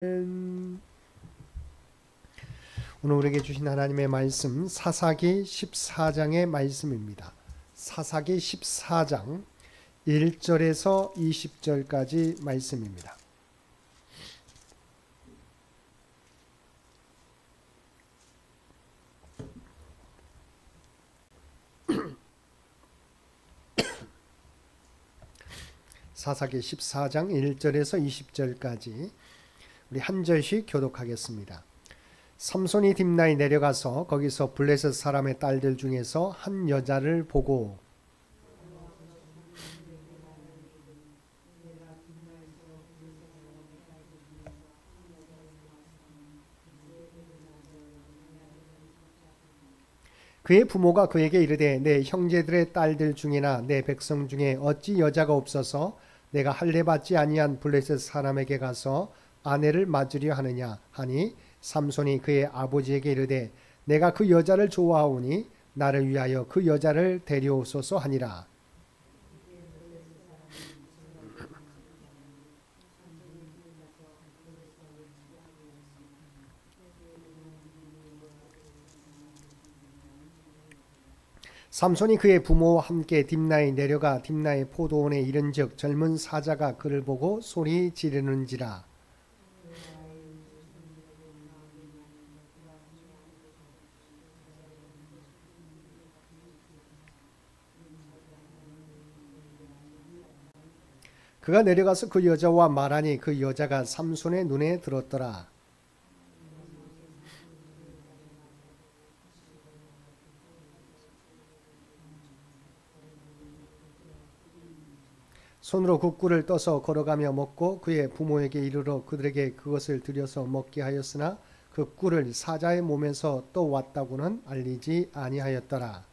오늘 우리에게 주신 하나님의 말씀 사사기 14장의 말씀입니다. 사사기 14장 1절에서 20절까지 말씀입니다. 사사기 14장 1절에서 20절까지 우리 한 절씩 교독하겠습니다. 삼손이 딥나에 내려가서 거기서 블레셋 사람의 딸들 중에서 한 여자를 보고 그의 부모가 그에게 이르되 내 형제들의 딸들 중이나 내 백성 중에 어찌 여자가 없어서 내가 할례 받지 아니한 블레셋 사람에게 가서 아내를 맞으려 하느냐 하니 삼손이 그의 아버지에게 이르되 내가 그 여자를 좋아하오니 나를 위하여 그 여자를 데려오소서 하니라. 삼손이 그의 부모와 함께 딥나에 내려가 딥나의 포도원에 이른즉 젊은 사자가 그를 보고 소리 지르는지라. 그가 내려가서 그 여자와 말하니 그 여자가 삼손의 눈에 들었더라. 손으로 그 꿀을 떠서 걸어가며 먹고 그의 부모에게 이르러 그들에게 그것을 들여서 먹게 하였으나 그 꿀을 사자의 몸에서 또 왔다고는 알리지 아니하였더라.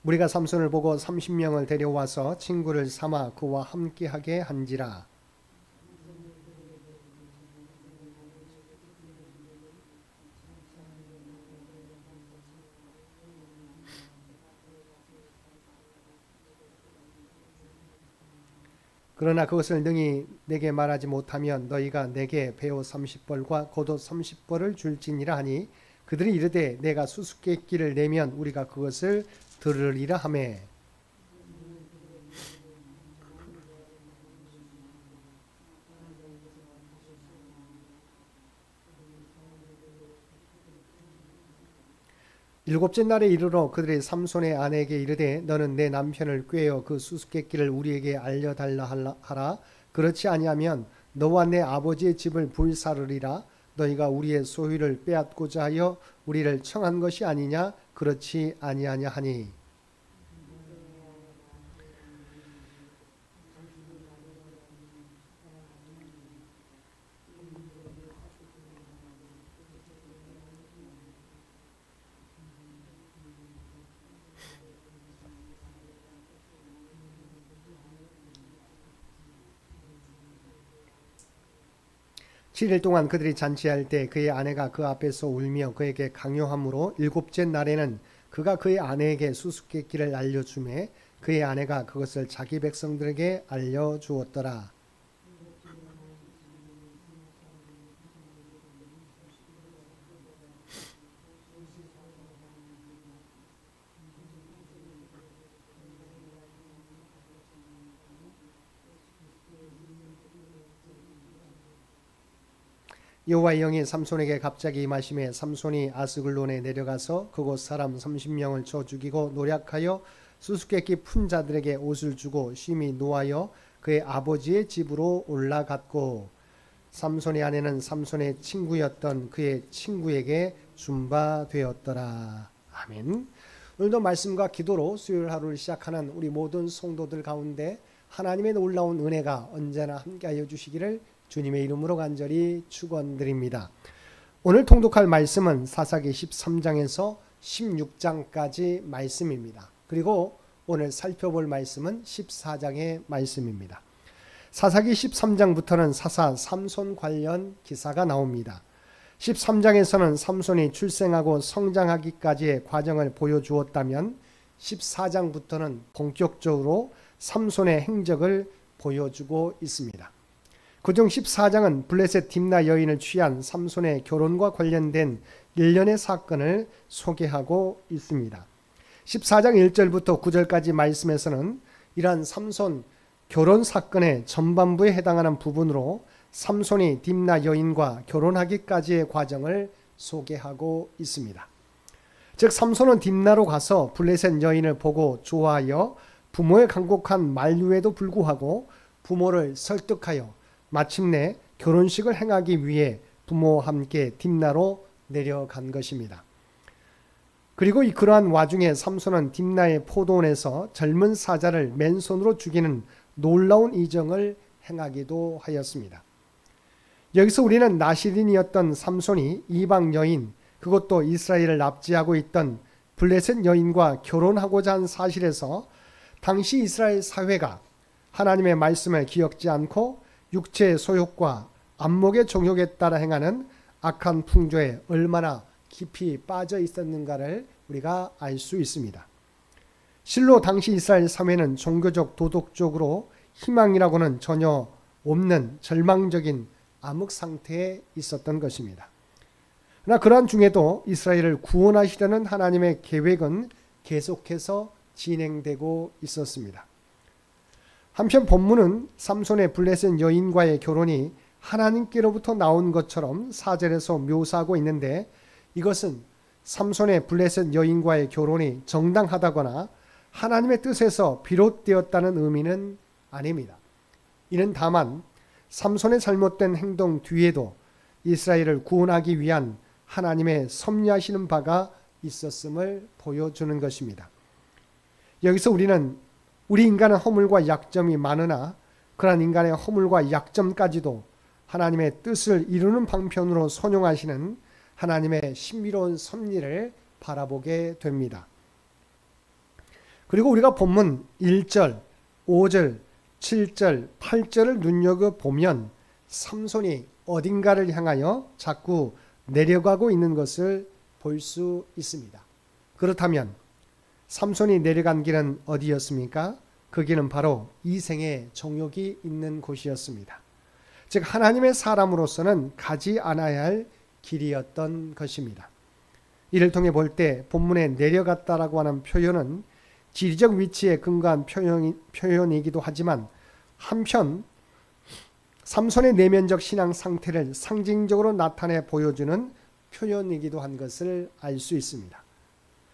우리가 삼손을 보고 30명을 데려와서 친구를 삼아 그와 함께하게 한지라. 그러나 그것을 능히 내게 말하지 못하면 너희가 내게 배옷 30벌과 겉옷 30벌을 줄지니라 하니 그들이 이르되 내가 수수께끼를 내면 우리가 그것을 들으리라 하매 일곱째 날에 이르러 그들이 삼손의 아내에게 이르되 너는 내 남편을 꾀어 그 수수께끼를 우리에게 알려달라 하라. 그렇지 아니하면 너와 내 아버지의 집을 불사르리라. 너희가 우리의 소유를 빼앗고자 하여 우리를 청한 것이 아니냐. 그렇지 아니하냐 하니 칠 일 동안 그들이 잔치할 때 그의 아내가 그 앞에서 울며 그에게 강요함으로 일곱째 날에는 그가 그의 아내에게 수수께끼를 알려주매 그의 아내가 그것을 자기 백성들에게 알려주었더라. 여호와의 영이 삼손에게 갑자기 임하심에 삼손이 아스글론에 내려가서 그곳 사람 30명을 쳐 죽이고 노략하여 수수께끼 푼 자들에게 옷을 주고 심히 노하여 그의 아버지의 집으로 올라갔고 삼손의 아내는 삼손의 친구였던 그의 친구에게 준 바 되었더라. 아멘. 오늘도 말씀과 기도로 수요일 하루를 시작하는 우리 모든 성도들 가운데 하나님의 놀라운 은혜가 언제나 함께하여 주시기를 주님의 이름으로 간절히 축원드립니다. 오늘 통독할 말씀은 사사기 13장에서 16장까지 말씀입니다. 그리고 오늘 살펴볼 말씀은 14장의 말씀입니다. 사사기 13장부터는 사사 삼손 관련 기사가 나옵니다. 13장에서는 삼손이 출생하고 성장하기까지의 과정을 보여주었다면 14장부터는 본격적으로 삼손의 행적을 보여주고 있습니다. 그중 14장은 블레셋 딥나 여인을 취한 삼손의 결혼과 관련된 일련의 사건을 소개하고 있습니다. 14장 1절부터 9절까지 말씀에서는 이러한 삼손 결혼 사건의 전반부에 해당하는 부분으로 삼손이 딥나 여인과 결혼하기까지의 과정을 소개하고 있습니다. 즉 삼손은 딥나로 가서 블레셋 여인을 보고 좋아하여 부모의 간곡한 만류에도 불구하고 부모를 설득하여 마침내 결혼식을 행하기 위해 부모와 함께 딥나로 내려간 것입니다. 그리고 그러한 와중에 삼손은 딥나의 포도원에서 젊은 사자를 맨손으로 죽이는 놀라운 이정을 행하기도 하였습니다. 여기서 우리는 나시린이었던 삼손이 이방 여인, 그것도 이스라엘을 납치하고 있던 블레셋 여인과 결혼하고자 한 사실에서 당시 이스라엘 사회가 하나님의 말씀을 기억지 않고 육체의 소욕과 안목의 정욕에 따라 행하는 악한 풍조에 얼마나 깊이 빠져 있었는가를 우리가 알 수 있습니다. 실로 당시 이스라엘 사회는 종교적 도덕적으로 희망이라고는 전혀 없는 절망적인 암흑 상태에 있었던 것입니다. 그러나 그러한 중에도 이스라엘을 구원하시려는 하나님의 계획은 계속해서 진행되고 있었습니다. 한편 본문은 삼손의 블레셋 여인과의 결혼이 하나님께로부터 나온 것처럼 4절에서 묘사하고 있는데 이것은 삼손의 블레셋 여인과의 결혼이 정당하다거나 하나님의 뜻에서 비롯되었다는 의미는 아닙니다. 이는 다만 삼손의 잘못된 행동 뒤에도 이스라엘을 구원하기 위한 하나님의 섭리하시는 바가 있었음을 보여주는 것입니다. 여기서 우리 인간은 허물과 약점이 많으나 그러한 인간의 허물과 약점까지도 하나님의 뜻을 이루는 방편으로 선용하시는 하나님의 신비로운 섭리를 바라보게 됩니다. 그리고 우리가 본문 1절, 5절, 7절, 8절을 눈여겨보면 삼손이 어딘가를 향하여 자꾸 내려가고 있는 것을 볼 수 있습니다. 그렇다면 삼손이 내려간 길은 어디였습니까? 그 길은 바로 이생의 정욕이 있는 곳이었습니다. 즉 하나님의 사람으로서는 가지 않아야 할 길이었던 것입니다. 이를 통해 볼 때 본문에 내려갔다라고 하는 표현은 지리적 위치에 근거한 표현이기도 하지만 한편 삼손의 내면적 신앙 상태를 상징적으로 나타내 보여주는 표현이기도 한 것을 알 수 있습니다.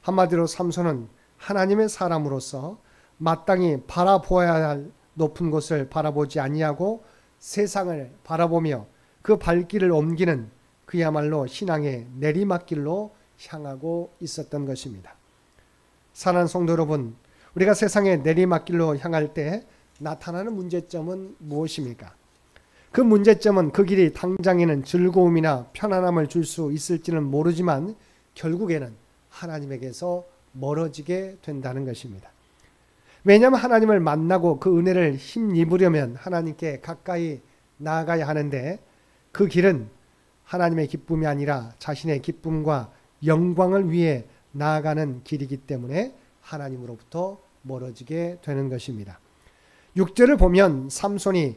한마디로 삼손은 하나님의 사람으로서 마땅히 바라보아야 할 높은 곳을 바라보지 아니하고 세상을 바라보며 그 발길을 옮기는 그야말로 신앙의 내리막길로 향하고 있었던 것입니다. 사랑하는 성도 여러분, 우리가 세상의 내리막길로 향할 때 나타나는 문제점은 무엇입니까? 그 문제점은 그 길이 당장에는 즐거움이나 편안함을 줄 수 있을지는 모르지만 결국에는 하나님에게서 멀어지게 된다는 것입니다. 왜냐하면 하나님을 만나고 그 은혜를 힘입으려면 하나님께 가까이 나아가야 하는데 그 길은 하나님의 기쁨이 아니라 자신의 기쁨과 영광을 위해 나아가는 길이기 때문에 하나님으로부터 멀어지게 되는 것입니다. 6절을 보면 삼손이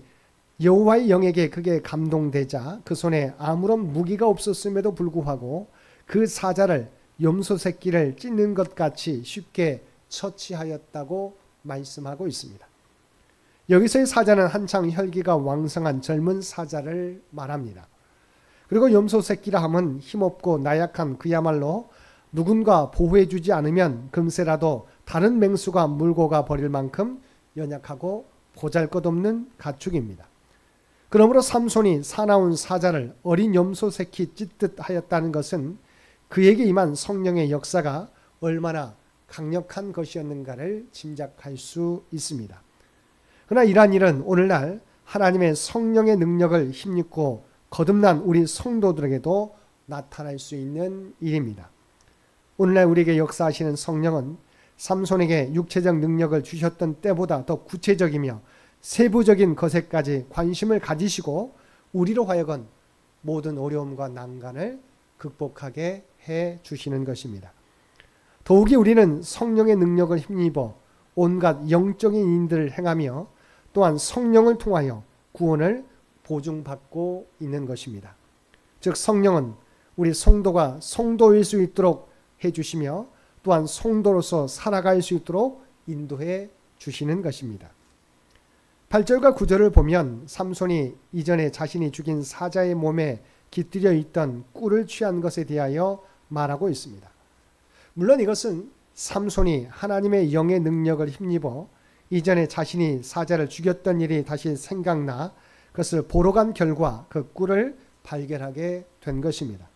여호와의 영에게 크게 감동되자 그 손에 아무런 무기가 없었음에도 불구하고 그 사자를 염소 새끼를 찢는 것 같이 쉽게 처치하였다고 말씀하고 있습니다. 여기서의 사자는 한창 혈기가 왕성한 젊은 사자를 말합니다. 그리고 염소 새끼라 함은 힘없고 나약한 그야말로 누군가 보호해주지 않으면 금세라도 다른 맹수가 물고 가 버릴 만큼 연약하고 보잘것없는 가축입니다. 그러므로 삼손이 사나운 사자를 어린 염소 새끼 찢듯 하였다는 것은 그에게 임한 성령의 역사가 얼마나 강력한 것이었는가를 짐작할 수 있습니다. 그러나 이러한 일은 오늘날 하나님의 성령의 능력을 힘입고 거듭난 우리 성도들에게도 나타날 수 있는 일입니다. 오늘날 우리에게 역사하시는 성령은 삼손에게 육체적 능력을 주셨던 때보다 더 구체적이며 세부적인 것에까지 관심을 가지시고 우리로 하여금 모든 어려움과 난간을 극복하게 해 주시는 것입니다. 더욱이 우리는 성령의 능력을 힘입어 온갖 영적인 일들을 행하며 또한 성령을 통하여 구원을 보증받고 있는 것입니다. 즉 성령은 우리 성도가 성도일 수 있도록 해주시며 또한 성도로서 살아갈 수 있도록 인도해 주시는 것입니다. 8절과 9절을 보면 삼손이 이전에 자신이 죽인 사자의 몸에 깃들여 있던 꿀을 취한 것에 대하여 말하고 있습니다. 물론 이것은 삼손이 하나님의 영의 능력을 힘입어 이전에 자신이 사자를 죽였던 일이 다시 생각나 그것을 보러 간 결과 그 꿀을 발견하게 된 것입니다.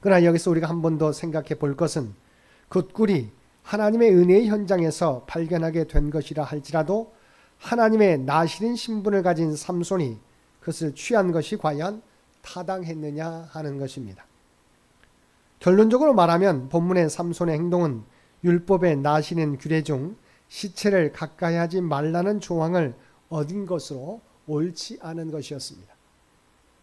그러나 여기서 우리가 한 번 더 생각해 볼 것은 그 꿀이 하나님의 은혜의 현장에서 발견하게 된 것이라 할지라도 하나님의 나시린 신분을 가진 삼손이 그것을 취한 것이 과연 타당했느냐 하는 것입니다. 결론적으로 말하면 본문의 삼손의 행동은 율법에 나시는 규례 중 시체를 가까이 하지 말라는 조항을 얻은 것으로 옳지 않은 것이었습니다.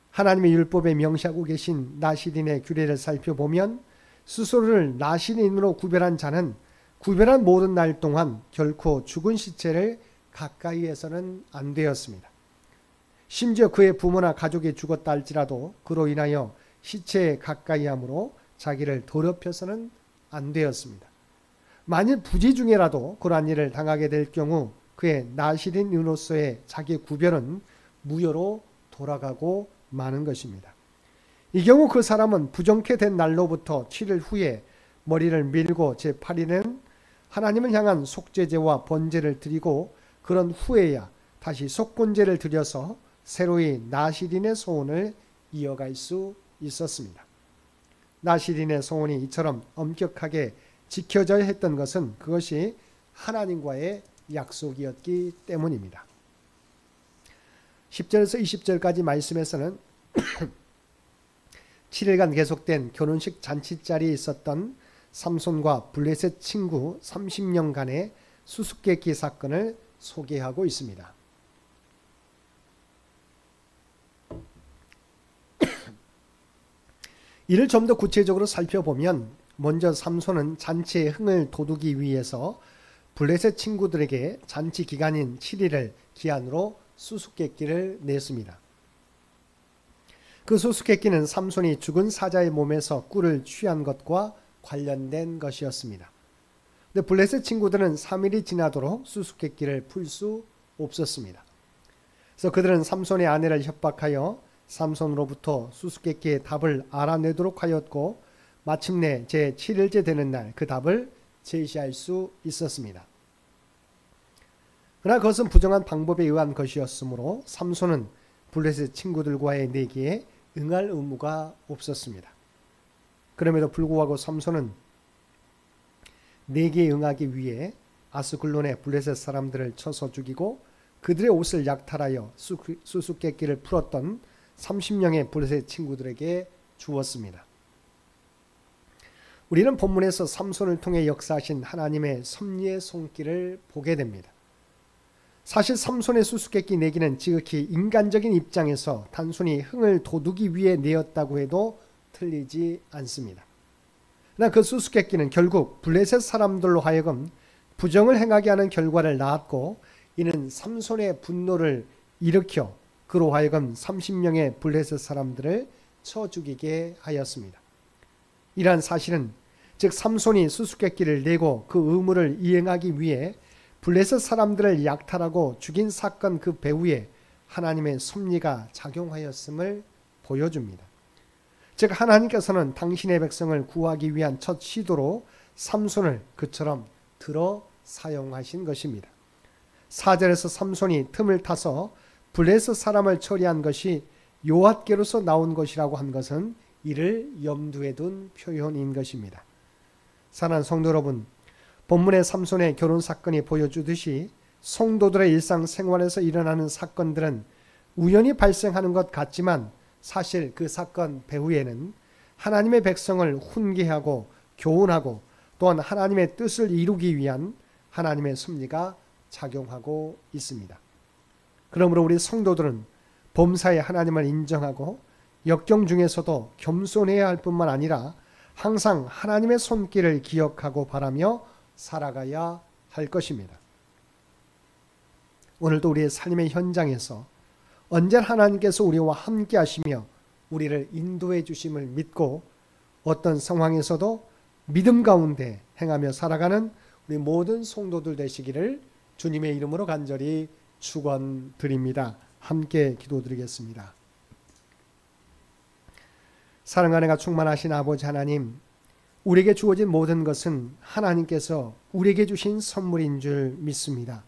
하나님의 율법에 명시하고 계신 나시린의 규례를 살펴보면 스스로를 나시린으로 구별한 자는 구별한 모든 날 동안 결코 죽은 시체를 가까이 해서는 안 되었습니다. 심지어 그의 부모나 가족이 죽었다 할지라도 그로 인하여 시체에 가까이 함으로 자기를 더럽혀서는 안 되었습니다. 만일 부지 중에라도 그러한 일을 당하게 될 경우 그의 나시린으로서의 자기 구별은 무효로 돌아가고 마는 것입니다. 이 경우 그 사람은 부정케 된 날로부터 7일 후에 머리를 밀고 제8일은 하나님을 향한 속죄제와 번제를 드리고 그런 후에야 다시 속건제를 드려서 새로이 나시린의 소원을 이어갈 수 있었습니다. 나시린의 소원이 이처럼 엄격하게 지켜져야 했던 것은 그것이 하나님과의 약속이었기 때문입니다. 10절에서 20절까지 말씀에서는 7일간 계속된 결혼식 잔치자리에 있었던 삼손과 블레셋 친구 30년간의 수수께끼 사건을 소개하고 있습니다. 이를 좀 더 구체적으로 살펴보면 먼저 삼손은 잔치의 흥을 돋우기 위해서 블레셋 친구들에게 잔치 기간인 7일을 기한으로 수수께끼를 냈습니다. 그 수수께끼는 삼손이 죽은 사자의 몸에서 꿀을 취한 것과 관련된 것이었습니다. 근데 블레셋 친구들은 3일이 지나도록 수수께끼를 풀 수 없었습니다. 그래서 그들은 삼손의 아내를 협박하여 삼손으로부터 수수께끼의 답을 알아내도록 하였고 마침내 제7일째 되는 날 그 답을 제시할 수 있었습니다. 그러나 그것은 부정한 방법에 의한 것이었으므로 삼손은 블레셋 친구들과의 내기에 응할 의무가 없었습니다. 그럼에도 불구하고 삼손은 내기에 응하기 위해 아스글론의 블레셋 사람들을 쳐서 죽이고 그들의 옷을 약탈하여 수수께끼를 풀었던 30명의 블레셋 친구들에게 주었습니다. 우리는 본문에서 삼손을 통해 역사하신 하나님의 섭리의 손길을 보게 됩니다. 사실 삼손의 수수께끼 내기는 지극히 인간적인 입장에서 단순히 흥을 돋우기 위해 내었다고 해도 틀리지 않습니다. 그러나 그 수수께끼는 결국 블레셋 사람들로 하여금 부정을 행하게 하는 결과를 낳았고 이는 삼손의 분노를 일으켜 그로 하여금 30명의 블레셋 사람들을 쳐 죽이게 하였습니다. 이러한 사실은 즉 삼손이 수수께끼를 내고 그 의무를 이행하기 위해 블레셋 사람들을 약탈하고 죽인 사건 그 배후에 하나님의 섭리가 작용하였음을 보여줍니다. 즉 하나님께서는 당신의 백성을 구하기 위한 첫 시도로 삼손을 그처럼 들어 사용하신 것입니다. 4절에서 삼손이 틈을 타서 블레셋 사람을 처리한 것이 요압계로서 나온 것이라고 한 것은 이를 염두에 둔 표현인 것입니다. 사랑하는 성도 여러분, 본문의 삼손의 결혼 사건이 보여주듯이 성도들의 일상생활에서 일어나는 사건들은 우연히 발생하는 것 같지만 사실 그 사건 배후에는 하나님의 백성을 훈계하고 교훈하고 또한 하나님의 뜻을 이루기 위한 하나님의 섭리가 작용하고 있습니다. 그러므로 우리 성도들은 범사에 하나님을 인정하고 역경 중에서도 겸손해야 할 뿐만 아니라 항상 하나님의 손길을 기억하고 바라며 살아가야 할 것입니다. 오늘도 우리의 삶의 현장에서 언제나 하나님께서 우리와 함께 하시며 우리를 인도해 주심을 믿고 어떤 상황에서도 믿음 가운데 행하며 살아가는 우리 모든 성도들 되시기를 주님의 이름으로 간절히 축원드립니다. 함께 기도드리겠습니다. 사랑과 은혜가 충만하신 아버지 하나님, 우리에게 주어진 모든 것은 하나님께서 우리에게 주신 선물인 줄 믿습니다.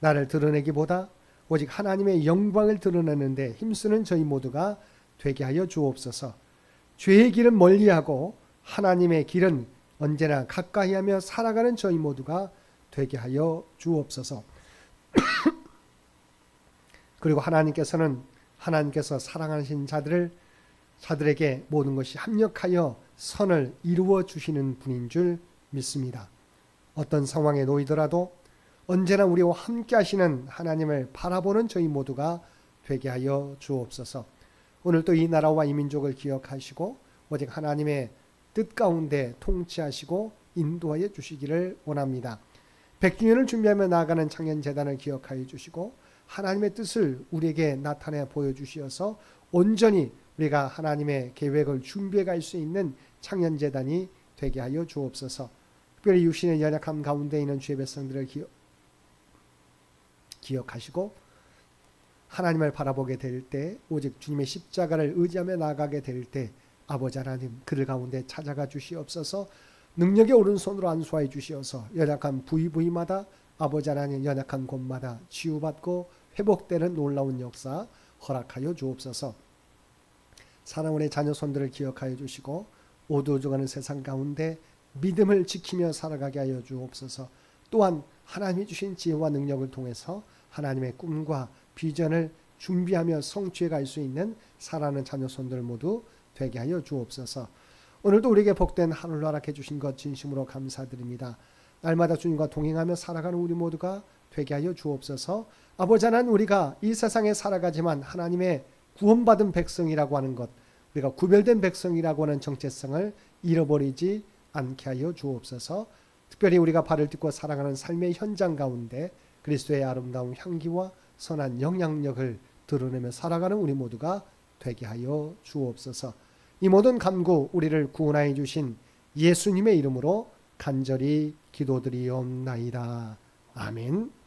나를 드러내기보다 오직 하나님의 영광을 드러내는데 힘쓰는 저희 모두가 되게 하여 주옵소서. 죄의 길은 멀리하고 하나님의 길은 언제나 가까이 하며 살아가는 저희 모두가 되게 하여 주옵소서. 그리고 하나님께서 사랑하신 자들에게 모든 것이 합력하여 선을 이루어 주시는 분인 줄 믿습니다. 어떤 상황에 놓이더라도 언제나 우리와 함께 하시는 하나님을 바라보는 저희 모두가 되게 하여 주옵소서. 오늘 또 이 나라와 이 민족을 기억하시고 오직 하나님의 뜻 가운데 통치하시고 인도하여 주시기를 원합니다. 100주년을 준비하며 나아가는 청년재단을 기억하여 주시고 하나님의 뜻을 우리에게 나타내 보여주시어서 온전히 우리가 하나님의 계획을 준비해 갈 수 있는 청년재단이 되게 하여 주옵소서. 특별히 육신의 연약함 가운데 있는 주의 백성들을 기억하시고 하나님을 바라보게 될 때 오직 주님의 십자가를 의지하며 나아가게 될 때 아버지 하나님 그들 가운데 찾아가 주시옵소서. 능력의 오른손으로 안수하여 주시어서 연약한 부위마다 아버지 하나님 연약한 곳마다 치유받고 회복되는 놀라운 역사 허락하여 주옵소서. 사랑하는 자녀 손들을 기억하여 주시고 오도져가는 세상 가운데 믿음을 지키며 살아가게 하여 주옵소서. 또한 하나님이 주신 지혜와 능력을 통해서 하나님의 꿈과 비전을 준비하며 성취해 갈 수 있는 사랑하는 자녀 손들 모두 되게 하여 주옵소서. 오늘도 우리에게 복된 하루를 허락해 주신 것 진심으로 감사드립니다. 날마다 주님과 동행하며 살아가는 우리 모두가 되게 하여 주옵소서. 아버지 하나님, 우리가 이 세상에 살아가지만 하나님의 구원받은 백성이라고 하는 것, 우리가 구별된 백성이라고 하는 정체성을 잃어버리지 않게 하여 주옵소서. 특별히 우리가 발을 딛고 살아가는 삶의 현장 가운데 그리스도의 아름다운 향기와 선한 영향력을 드러내며 살아가는 우리 모두가 되게 하여 주옵소서. 이 모든 간구 우리를 구원하여 주신 예수님의 이름으로 간절히 기도드리옵나이다. 아멘.